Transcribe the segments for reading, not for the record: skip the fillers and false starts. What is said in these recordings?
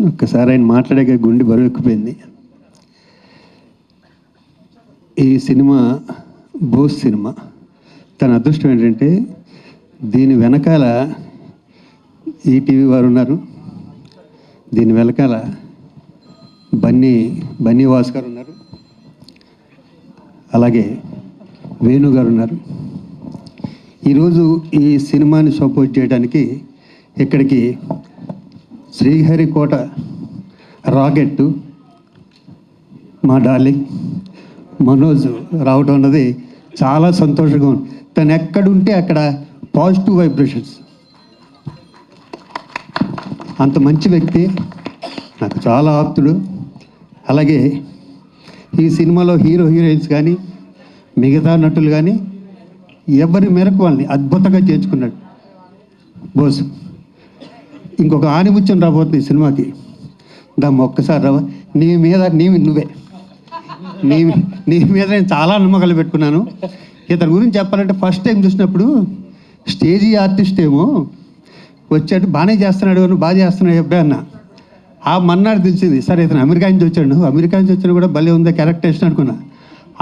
ఒక్కసారి ఆయన మాట్లాడాక గుండె బరువు ఎక్కిపోయింది. ఈ సినిమా బోస్ సినిమా. తన అదృష్టం ఏంటంటే దీని వెనకాల ఈటీవీ వారు ఉన్నారు, దీని వెనకాల బన్నీ వాస్ గారు ఉన్నారు, అలాగే వేణు గారు ఉన్నారు. ఈరోజు ఈ సినిమాని సపోర్ట్ చేయడానికి ఇక్కడికి శ్రీహరికోట రాకెట్టు మా డార్లింగ్ మనోజ్ రావడం అన్నది చాలా సంతోషంగా ఉంది. తను ఎక్కడుంటే అక్కడ పాజిటివ్ వైబ్రేషన్స్. అంత మంచి వ్యక్తి, నాకు చాలా ఆప్తుడు. అలాగే ఈ సినిమాలో హీరోయిన్స్ కానీ మిగతా నటులు కానీ ఎవరి మేరకు వాళ్ళని అద్భుతంగా చేర్చుకున్నాడు బోస్. ఇంకొక ఆనిముత్యం రాబోతుంది ఈ సినిమాకి. దాన్ని ఒక్కసారి రావా, నీ మీద నేను చాలా నమ్మకాలు పెట్టుకున్నాను. ఇతని గురించి చెప్పాలంటే ఫస్ట్ టైం చూసినప్పుడు స్టేజీ ఆర్టిస్ట్ ఏమో వచ్చాడు, బాగానే చేస్తున్నాడు అని, బాగా చేస్తున్నాడు అబ్బాయి అన్న. ఆ మన్నాడు తెలిసింది, సరే ఇతను అమెరికా నుంచి వచ్చాడు, అమెరికా నుంచి వచ్చినా కూడా భలే ఉందా క్యారెక్టరేషన్ అనుకున్నా.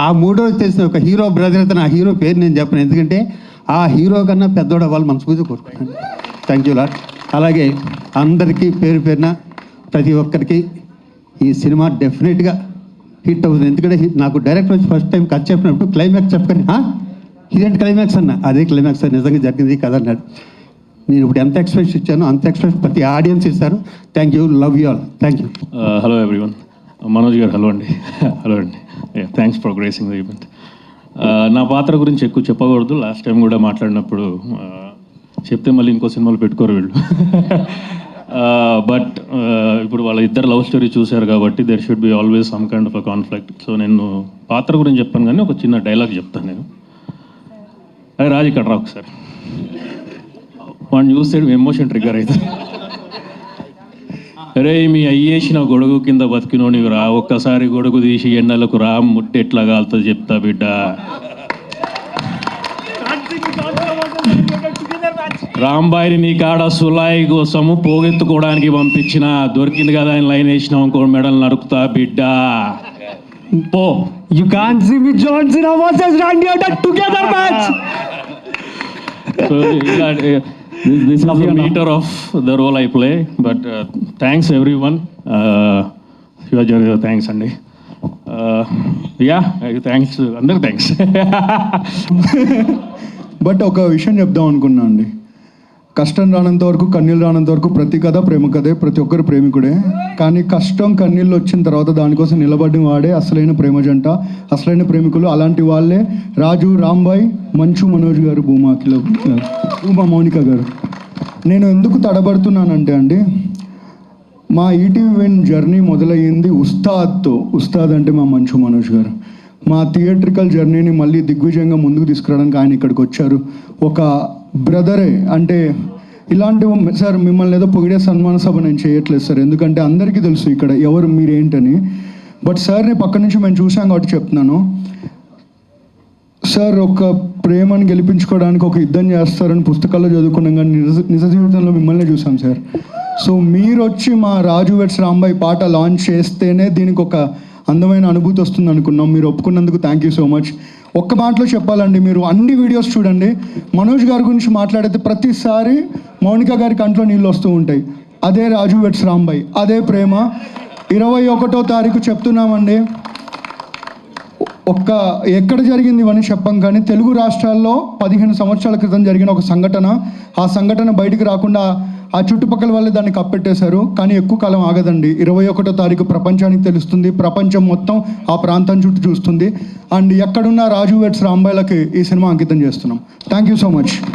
ఆ మూడో తెలిసిన ఒక హీరో బ్రదర్, అతను ఆ హీరో పేరు నేను చెప్పను, ఎందుకంటే ఆ హీరో కన్నా పెద్దోడు అవ్వాలి మనస్ఫూర్తిగా కోరుకుంటాను. Thank you lot. అలాగే అందరికీ పేరు పేరున ప్రతి ఒక్కరికి ఈ సినిమా డెఫినెట్గా హిట్ అవుతుంది. ఎందుకంటే నాకు డైరెక్టర్ వచ్చి ఫస్ట్ టైం కథ చెప్పినప్పుడు క్లైమాక్స్ చెప్పని, ఇదేంటి క్లైమాక్స్ అన్న, అదే క్లైమాక్స్ నిజంగా జరిగింది కథ అన్నాడు. నేను ఇప్పుడు ఎంత ఎక్స్ప్రెషన్ ఇచ్చానో అంత ఎక్స్ప్రెషన్ ప్రతి ఆడియన్స్ ఇస్తారు. Thank you, love you all. Thank you. Hello everyone. Manoj గారు హలో అండి. హలో అండి. Thanks for gracing the event. నా పాత్ర గురించి ఎక్కువ చెప్పకూడదు. లాస్ట్ టైం కూడా మాట్లాడినప్పుడు చెప్తే మళ్ళీ ఇంకో సినిమాలు పెట్టుకోరు వీళ్ళు. బట్ ఇప్పుడు వాళ్ళ ఇద్దరు లవ్ స్టోరీ చూశారు కాబట్టి there should be always some kind of a conflict. So నేను పాత్ర గురించి చెప్పాను కానీ ఒక చిన్న డైలాగ్ చెప్తాను నేను. అదే రాజు ఇక్కడ రా ఒకసారి, వాడిని చూస్తే ఎమోషన్ ట్రిగ్గర్ అవుతుంది. అరే మీ అయ్యేసిన గొడుగు కింద బతికినోనివి రా, ఒక్కసారి గొడుగు తీసి ఎండలకు రా, ముట్టి ఎట్లా కాలుతో చెప్తా బిడ్డ. రాంబాయిని నీ కాడ సులాయి కోసము పోగెత్తుకోవడానికి పంపించిన, దొరికింది కదా అని లైన్ వేసినాం, ఇంకో మెడల్ నరుకుతా బిడ్డ పో. You can't see me John Cena versus Randy Orton together match. So this is the meter of the role I play. But thanks everyone. Thanks Andy. Thanks అందరికి థ్యాంక్స్. బట్ ఒక విషయం చెప్దాం అనుకున్నా అండి. కష్టం రానంత వరకు, కన్నీళ్ళు రానంత వరకు ప్రతి కథ ప్రేమ కథే, ప్రతి ఒక్కరు ప్రేమికుడే. కానీ కష్టం కన్నీళ్ళు వచ్చిన తర్వాత దానికోసం నిలబడిన వాడే అసలైన ప్రేమ జంట, అసలైన ప్రేమికులు. అలాంటి వాళ్ళే రాజు, రాంబాయ్, మంచు మనోజ్ గారు, భూమా మౌనిక గారు. నేను ఎందుకు తడబడుతున్నానంటే అండి, మా ఈటీవీ విన్ జర్నీ మొదలయ్యింది ఉస్తాద్తో. ఉస్తాద్ అంటే మా మంచు మనోజ్ గారు. మా థియేట్రికల్ జర్నీని మళ్ళీ దిగ్విజయంగా ముందుకు తీసుకురావడానికి ఆయన ఇక్కడికి వచ్చారు. ఒక బ్రదరే అంటే ఇలాంటి సార్, మిమ్మల్ని ఏదో పొగిడే సన్మాన సభ నేను చేయట్లేదు సార్, ఎందుకంటే అందరికీ తెలుసు ఇక్కడ ఎవరు మీరేంటని. బట్ సార్ని పక్క నుంచి మేము చూసాం కాబట్టి చెప్తున్నాను. సార్ ఒక ప్రేమను గెలిపించుకోవడానికి ఒక యుద్ధం చేస్తారని పుస్తకాల్లో చదువుకున్నాం, కానీ నిజ జీవితంలో మిమ్మల్ని చూసాం సార్. సో మీరు వచ్చి మా రాజు వెట్స్ రాంబాయ్ పాట లాంచ్ చేస్తేనే దీనికి ఒక అందమైన అనుభూతి వస్తుంది అనుకున్నాం. మీరు ఒప్పుకున్నందుకు థ్యాంక్ యూ సో మచ్. ఒక్క మాటలో చెప్పాలండి, మీరు అన్ని వీడియోస్ చూడండి, మనోజ్ గారి గురించి మాట్లాడితే ప్రతిసారి మౌనిక గారి కంట్లో నీళ్ళు వస్తూ ఉంటాయి. అదే రాజు వెట్స్ రాంబాయ్, అదే ప్రేమ. 21వ తారీఖు చెప్తున్నామండి. ఎక్కడ జరిగింది ఇవన్నీ చెప్పం, కానీ తెలుగు రాష్ట్రాల్లో 15 సంవత్సరాల క్రితం జరిగిన ఒక సంఘటన. ఆ సంఘటన బయటికి రాకుండా ఆ చుట్టుపక్కల వాళ్ళే దాన్ని కప్పెట్టేశారు. కానీ ఎక్కువ కాలం ఆగదండి. 21వ తారీఖు ప్రపంచానికి తెలుస్తుంది, ప్రపంచం మొత్తం ఆ ప్రాంతం చుట్టూ చూస్తుంది. అండ్ ఎక్కడున్న రాజు వెట్స్ రాంబాయ్లకి ఈ సినిమా అంకితం చేస్తున్నాం. Thank you so much.